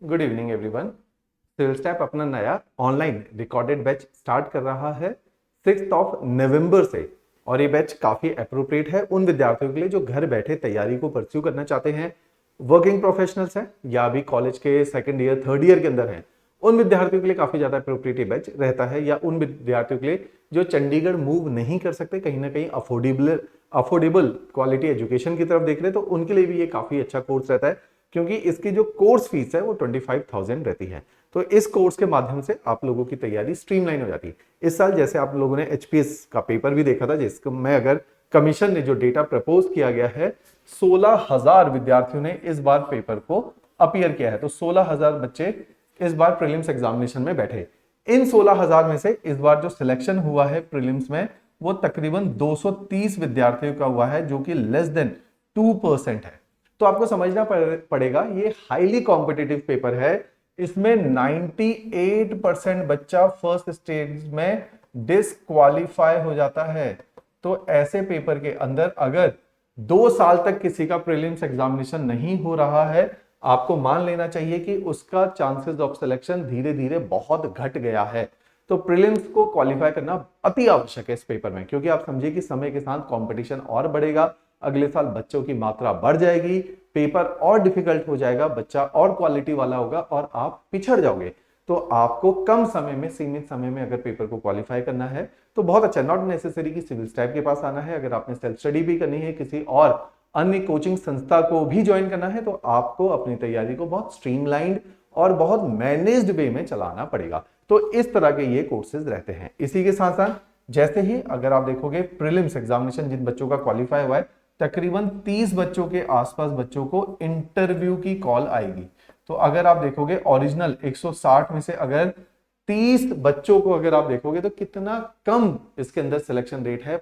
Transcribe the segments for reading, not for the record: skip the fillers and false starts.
Good evening everyone. Civil Step अपना नया online recorded batch start कर रहा है 6 नवंबर से। और ये बैच काफी अप्रोप्रिएट है उन विद्यार्थियों के लिए जो घर बैठे तैयारी को परस्यू करना चाहते हैं, वर्किंग प्रोफेशनल्स हैं या अभी कॉलेज के सेकंड ईयर थर्ड ईयर के अंदर हैं। उन विद्यार्थियों के लिए काफी ज्यादा अप्रोप्रिएट बैच रहता है, या उन विद्यार्थियों के लिए जो चंडीगढ़ मूव नहीं कर सकते, कहीं ना कहीं अफोर्डेबल क्वालिटी एजुकेशन की तरफ देख रहे हैं, तो उनके लिए भी ये काफी अच्छा कोर्स रहता है, क्योंकि इसकी जो कोर्स फीस है वो 25,000 रहती है। तो इस कोर्स के माध्यम से आप लोगों की तैयारी स्ट्रीमलाइन हो जाती है। इस साल जैसे आप लोगों ने एचपीएस का पेपर भी देखा था, जिसको मैं अगर कमीशन ने जो डेटा प्रपोज किया गया है, 16,000 विद्यार्थियों ने इस बार पेपर को अपीयर किया है। तो 16,000 बच्चे इस बार प्रीलिम्स एग्जामिनेशन में बैठे। इन 16,000 में से इस बार जो सिलेक्शन हुआ है प्रीलिम्स में, वो तकरीबन 230 विद्यार्थियों का हुआ है, जो कि लेस देन 2% है। तो आपको समझना पड़ेगा ये हाईली कॉम्पिटिटिव पेपर है। इसमें 98% बच्चा फर्स्ट स्टेज में डिसक्वालीफाई हो जाता है। तो ऐसे पेपर के अंदर अगर 2 साल तक किसी का प्रीलिम्स एग्जामिनेशन नहीं हो रहा है, आपको मान लेना चाहिए कि उसका चांसेस ऑफ सिलेक्शन धीरे धीरे बहुत घट गया है। तो प्रीलिम्स को क्वालिफाई करना अति आवश्यक है इस पेपर में, क्योंकि आप समझिए कि समय के साथ कंपटीशन और बढ़ेगा, अगले साल बच्चों की मात्रा बढ़ जाएगी, पेपर और डिफिकल्ट हो जाएगा, बच्चा और क्वालिटी वाला होगा और आप पिछड़ जाओगे। तो आपको कम समय में, सीमित समय में अगर पेपर को क्वालिफाई करना है तो बहुत अच्छा, नॉट नेसेसरी कि सिविल स्टैप के पास आना है। अगर आपने सेल्फ स्टडी भी करनी है, किसी और अन्य कोचिंग संस्था को भी ज्वाइन करना है, तो आपको अपनी तैयारी को बहुत स्ट्रीमलाइंड और बहुत मैनेज्ड वे में चलाना पड़ेगा। तो इस तरह के ये कोर्सेज रहते हैं। इसी के साथ साथ जैसे ही अगर आप देखोगे प्रीलिम्स एग्जामिनेशन जिन बच्चों का क्वालिफाई हुआ है, तकरीबन 30 बच्चों के आसपास बच्चों को इंटरव्यू की कॉल आएगी। तो अगर आप देखोगे ओरिजिनल 160 में से अगर 30 बच्चों को अगर आप देखोगे, तो कितना कम इसके अंदर सिलेक्शन रेट है।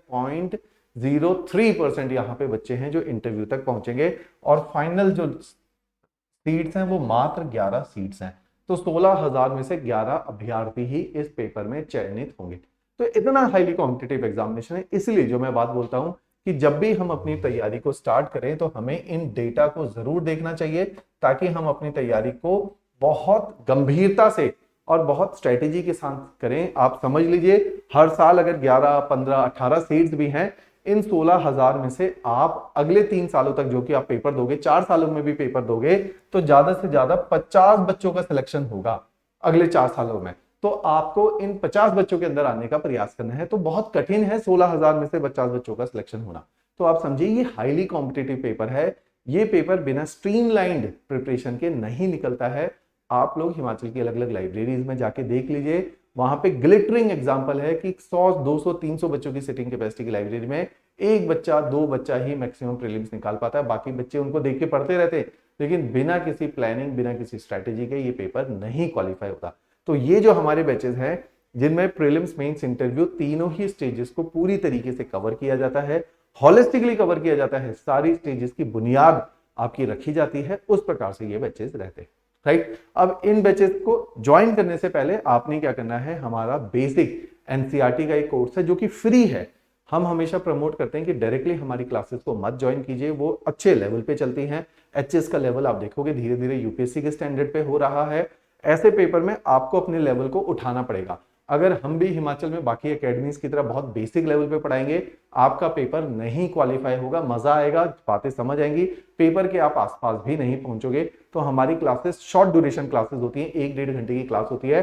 0.03% यहाँ पे बच्चे हैं जो इंटरव्यू तक पहुंचेंगे, और फाइनल जो सीट्स हैं वो मात्र 11 सीट्स हैं। तो 16,000 में से 11 अभ्यर्थी ही इस पेपर में चयनित होंगे। तो इतना हाईली कॉम्पिटिटिव एग्जामिनेशन है। इसलिए जो मैं बात बोलता हूं कि जब भी हम अपनी तैयारी को स्टार्ट करें तो हमें इन डेटा को जरूर देखना चाहिए, ताकि हम अपनी तैयारी को बहुत गंभीरता से और बहुत स्ट्रेटेजी के साथ करें। आप समझ लीजिए, हर साल अगर 11, 15, 18 सीट्स भी हैं, इन 16,000 में से आप अगले 3 सालों तक जो कि आप पेपर दोगे, 4 सालों में भी पेपर दोगे, तो ज्यादा से ज्यादा 50 बच्चों का सिलेक्शन होगा अगले 4 सालों में। तो आपको इन 50 बच्चों के अंदर आने का प्रयास करना है। तो बहुत कठिन है 16,000 में से 50 बच्चों का सिलेक्शन होना। तो आप समझिए ये हाईली कॉम्पिटिटिव पेपर है। ये पेपर बिना स्ट्रीमलाइंड प्रिपरेशन के नहीं निकलता है। आप लोग हिमाचल की अलग अलग लाइब्रेरीज में जाके देख लीजिए, वहां पे ग्लिटरिंग एग्जांपल है कि 100, 200, 300 बच्चों की सिटिंग कैपेसिटी की लाइब्रेरी में एक बच्चा, 2 बच्चा ही मैक्सिमम प्रीलिम्स निकाल पाता है। बाकी बच्चे उनको देख के पढ़ते रहते हैं, लेकिन बिना किसी प्लानिंग, बिना किसी स्ट्रैटेजी के ये पेपर नहीं क्वालिफाई होता। तो ये जो हमारे बैचेस हैं, जिनमें प्रीलिम्स, मेंस, इंटरव्यू तीनों ही स्टेजेस को पूरी तरीके से कवर किया जाता है, हॉलिस्टिकली कवर किया जाता है, सारी स्टेजेस की बुनियाद आपकी रखी जाती है, उस प्रकार से ये बैचेस रहते हैं। राइट। अब इन बैचेस को ज्वाइन करने से पहले आपने क्या करना है, हमारा बेसिक एनसीईआरटी का एक कोर्स है जो कि फ्री है। हम हमेशा प्रमोट करते हैं कि डायरेक्टली हमारी क्लासेस को मत ज्वाइन कीजिए, वो अच्छे लेवल पे चलती हैं। एचएस का लेवल आप देखोगे धीरे धीरे यूपीएससी के स्टैंडर्ड पे हो रहा है। ऐसे पेपर में आपको अपने लेवल को उठाना पड़ेगा। अगर हम भी हिमाचल में बाकी एकेडमीज की तरह बहुत बेसिक लेवल पे पढ़ाएंगे, आपका पेपर नहीं क्वालिफाई होगा। मजा आएगा, बातें समझ आएंगी, पेपर के आप आसपास भी नहीं पहुंचोगे। तो हमारी क्लासेस शॉर्ट ड्यूरेशन क्लासेस होती हैं, 1-1.5 घंटे की क्लास होती है।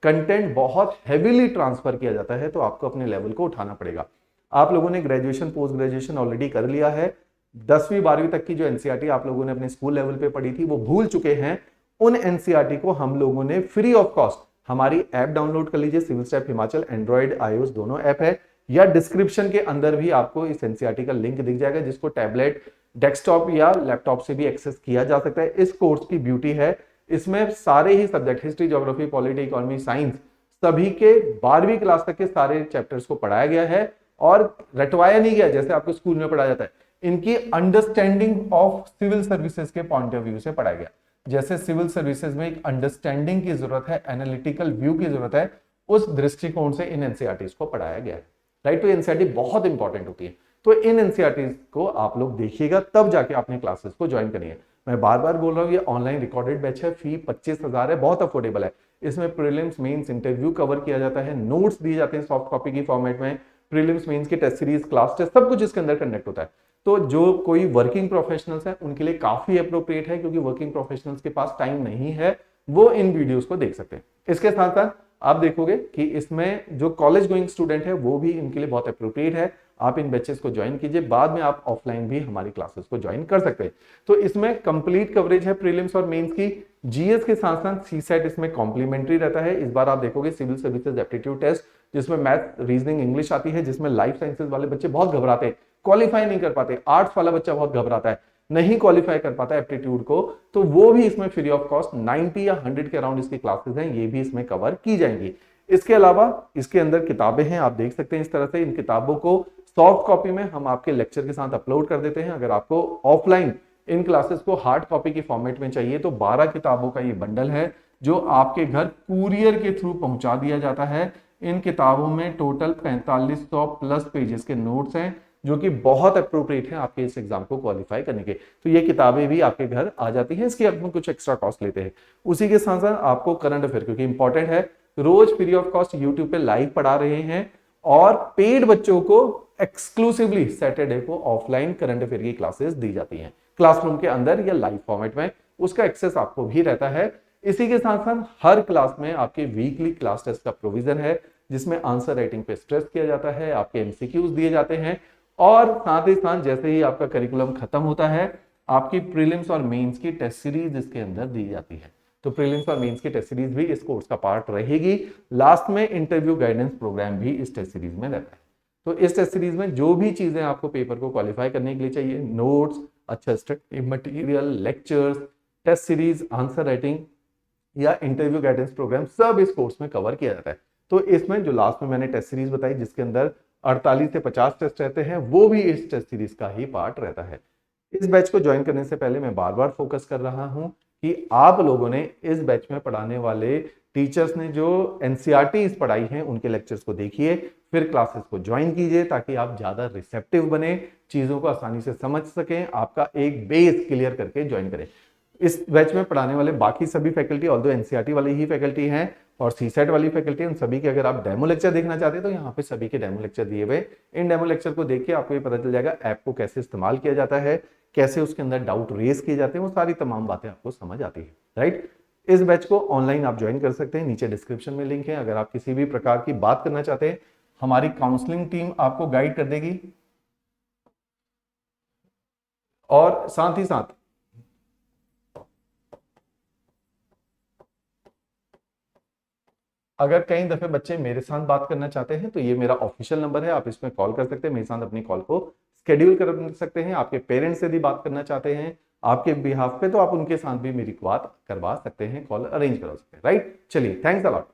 कंटेंट बहुत हैवीली ट्रांसफर किया जाता है, तो आपको अपने लेवल को उठाना पड़ेगा। आप लोगों ने ग्रेजुएशन, पोस्ट ग्रेजुएशन ऑलरेडी कर लिया है। 10वीं 12वीं तक की जो एनसीईआरटी आप लोगों ने अपने स्कूल लेवल पे पढ़ी थी वो भूल चुके हैं। उन एनसीईआरटी को हम लोगों ने फ्री ऑफ कॉस्ट, हमारी ऐप डाउनलोड कर लीजिए, Civil Step Himachal, Android, iOS दोनों ऐप है, या डिस्क्रिप्शन के अंदर भी आपको इस एनसीईआरटी का लिंक दिख जाएगा, जिसको टैबलेट, डेस्कटॉप या लैपटॉप से भी एक्सेस किया जा सकता है। इस कोर्स की ब्यूटी है, इसमें सारे ही subject, history, geography, polity, economy, science, सभी के 12वीं क्लास तक के सारे चैप्टर्स को पढ़ाया गया है, और रटवाया नहीं गया जैसे आपको स्कूल में पढ़ाया जाता है। इनकी अंडरस्टैंडिंग ऑफ सिविल सर्विसेज के पॉइंट ऑफ व्यू से पढ़ाया गया। जैसे सिविल सर्विसेज में एक अंडरस्टैंडिंग की जरूरत है, एनालिटिकल व्यू की जरूरत है, उस दृष्टिकोण से इन एनसीईआरटी को पढ़ाया गया है। राइट। तो एनसीईआरटी बहुत इंपॉर्टेंट होती है। तो इन एनसीईआरटी को आप लोग देखिएगा, तब जाके आपने क्लासेस को ज्वाइन करनी है। मैं बार बार बोल रहा हूँ, ये ऑनलाइन रिकॉर्डेड बैच है, फी 25,000 है, बहुत अफोर्डेबल है। इसमें प्रीलिम्स मेंस इंटरव्यू कवर किया जाता है, नोट्स दिए जाते हैं सॉफ्ट कॉपी की फॉर्मेट में, प्रीलिम्स मेंस की टेस्ट सीरीज, क्लास टेस्ट, सब कुछ इसके अंदर कंडक्ट होता है। तो जो कोई वर्किंग प्रोफेशनल्स है उनके लिए काफी अप्रोप्रिएट है, क्योंकि वर्किंग प्रोफेशनल्स के पास टाइम नहीं है, वो इन वीडियोस को देख सकते हैं। इसके साथ साथ आप देखोगे कि इसमें जो कॉलेज गोइंग स्टूडेंट है वो भी इनके लिए बहुत अप्रोप्रिएट है। आप इन बैचेस को ज्वाइन कीजिए, बाद में आप ऑफलाइन भी हमारी क्लासेस को ज्वाइन कर सकते हैं। तो इसमें कंप्लीट कवरेज है प्रीलिम्स और मेंस की, जीएस के साथ साथ सीसेट इसमें कॉम्प्लीमेंट्री रहता है। इस बार आप देखोगे सिविल सर्विसेज एप्टीट्यूड टेस्ट, जिसमें मैथ, रीजनिंग, इंग्लिश आती है, जिसमें लाइफ साइंसेज वाले बच्चे बहुत घबराते हैं, क्वालिफाई नहीं कर पाते। आर्ट्स वाला बच्चा बहुत घबराता है, नहीं क्वालिफाई कर पाता है एप्टीट्यूड को, तो वो भी इसमें फ्री ऑफ कॉस्ट 90 या 100 के अराउंड इसकी क्लासेस हैं, ये भी इसमें कवर की जाएंगी। इसके अलावा इसके अंदर किताबें हैं, आप देख सकते हैं इस तरह से। इन किताबों को सॉफ्ट कॉपी में हम आपके लेक्चर के साथ अपलोड कर देते हैं। अगर आपको ऑफलाइन इन क्लासेस को हार्ड कॉपी की फॉर्मेट में चाहिए तो 12 किताबों का ये बंडल है, जो आपके घर कुरियर के थ्रू पहुंचा दिया जाता है। इन किताबों में टोटल 4500 प्लस पेजेस के नोट्स हैं, जो कि बहुत अप्रोप्रिएट है आपके इस एग्जाम को क्वालिफाई करने के। तो ये किताबें भी आपके घर आ जाती हैं, इसकी हम कुछ एक्स्ट्रा कॉस्ट लेते हैं। उसी के साथ साथ आपको करंट अफेयर, क्योंकि इंपॉर्टेंट है, रोज फ्री ऑफ कॉस्ट यूट्यूब पे लाइव पढ़ा रहे हैं, और पेड बच्चों को एक्सक्लूसिवली सैटरडे को ऑफलाइन करंट अफेयर की क्लासेस दी जाती हैं, क्लासरूम के अंदर या लाइव फॉर्मेट में, उसका एक्सेस आपको भी रहता है। इसी के साथ साथ हर क्लास में आपके वीकली क्लास टेस्ट का प्रोविजन है, जिसमें आंसर राइटिंग पे स्ट्रेस किया जाता है, आपके एमसीक्यूज दिए जाते हैं, और साथ ही साथ जैसे ही आपका करिकुलम खत्म होता है, आपकी प्रीलिम्स और मेंस की टेस्ट सीरीज इसके अंदर दी जाती है। तो प्रीलिम्स और मेंस की टेस्ट सीरीज भी इस कोर्स का पार्ट रहेगी। लास्ट में इंटरव्यू गाइडेंस प्रोग्राम भी इस टेस्ट सीरीज में रहता है। तो इस टेस्ट सीरीज में जो भी चीजें आपको पेपर को क्वालिफाई करने के लिए चाहिए, नोट्स, अच्छा study material, lectures, test series, answer writing या इंटरव्यू गाइडेंस प्रोग्राम, सब इस कोर्स में कवर किया जाता है। तो इसमें जो लास्ट में मैंने टेस्ट सीरीज बताई, जिसके अंदर 48 से 50 टेस्ट रहते हैं, वो भी इस टेस्ट सीरीज का ही पार्ट रहता है। इस बैच को ज्वाइन करने से पहले मैं बार बार फोकस कर रहा हूं कि आप लोगों ने इस बैच में पढ़ाने वाले टीचर्स ने जो एनसीईआरटीज पढ़ाई हैं उनके लेक्चर्स को देखिए, फिर क्लासेस को ज्वाइन कीजिए, ताकि आप ज्यादा रिसेप्टिव बने, चीजों को आसानी से समझ सकें, आपका एक बेस क्लियर करके ज्वाइन करें। इस बैच में पढ़ाने वाले बाकी सभी फैकल्टी, ऑल्दो एनसीईआरटी वाली ही फैकल्टी हैं और सीसेट वाली फैकल्टी, उन सभी के अगर आप डेमो लेक्चर देखना चाहते हैं तो यहाँ पे सभी के डेमो लेक्चर दिए हुए। इन डेमो लेक्चर को देख के आपको ये पता चल जाएगा ऐप को कैसे इस्तेमाल किया जाता है, कैसे उसके अंदर डाउट रेज किए जाते हैं, वो सारी तमाम बातें आपको समझ आती है, राइट। इस बैच को ऑनलाइन आप ज्वाइन कर सकते हैं, नीचे डिस्क्रिप्शन में लिंक है। अगर आप किसी भी प्रकार की बात करना चाहते हैं, हमारी काउंसलिंग टीम आपको गाइड कर देगी, और साथ ही साथ अगर कई दफे बच्चे मेरे साथ बात करना चाहते हैं तो ये मेरा ऑफिशियल नंबर है, आप इसमें कॉल कर सकते हैं, मेरे साथ अपनी कॉल को स्केड्यूल कर सकते हैं। आपके पेरेंट्स यदि बात करना चाहते हैं आपके बिहाफ पे, तो आप उनके साथ भी मेरी बात करवा सकते हैं, कॉल अरेंज करवा सकते हैं, राइट। चलिए, थैंक्स अ लॉट।